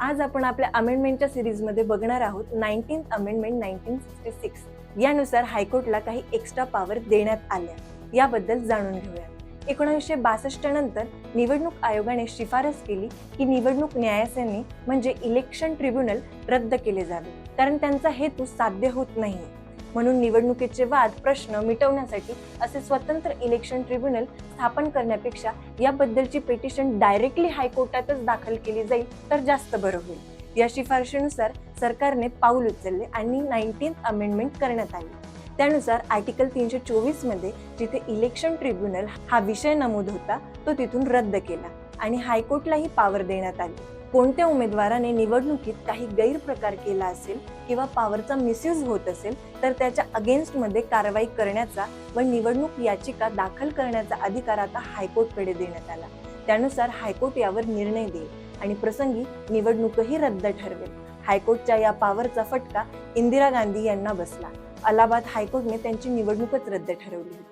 आज आपण आपल्या अमेंडमेंटच्या सिरीजमध्ये बघणार आहोत 19th अमेंडमेंट 1966 यानुसार हायकोर्टला काही एक्स्ट्रा पॉवर देण्यात आल्या याबद्दल जाणून घेऊया। 1962 नंतर निवडणूक आयोगाने शिफारस केली की निवडणूक न्यायालयाने म्हणजे इलेक्शन ट्रिब्युनल रद्द केले जावे, कारण त्यांचा हेतू साध्य होत नाही। म्हणून निवडणुकीचे वाद प्रश्न मिटवण्यासाठी असे स्वतंत्र इलेक्शन ट्रिब्युनल स्थापन करण्यापेक्षा याबद्दलची पिटिशन डायरेक्टली हायकोर्टातच दाखल केली जाईल तर जास्त बरं होईल। या शिफारशीनुसार सरकारने पाऊल उचलले आणि 19th अमेंडमेंट करण्यात आली। त्यानुसार आर्टिकल 324 मध्ये जिथे इलेक्शन ट्रिब्युनल हा विषय नमूद होता तो तिथून रद्द केला आणि हायकोर्टलाही पॉवर देण्यात आली। कोणत्या उमेदवाराने निवडणुकीत काही गैरप्रकार केला असेल किंवा पॉवरचा मिसयूज होत असेल तर त्याच्या अगेन्स्ट मध्ये कारवाई करण्याचा व निवडणूक याचिका दाखल करण्याचा अधिकार आता हायकोर्टकडे देण्यात आला। त्यानुसार हायकोर्ट यावर निर्णय देईल आणि प्रसंगी निवडणूकही रद्द ठरवेल। हायकोर्टच्या या पॉवरचा फटका इंदिरा गांधी यांना बसला। अलाहाबाद हायकोर्टने त्यांची निवडणूकच रद्द ठरवली।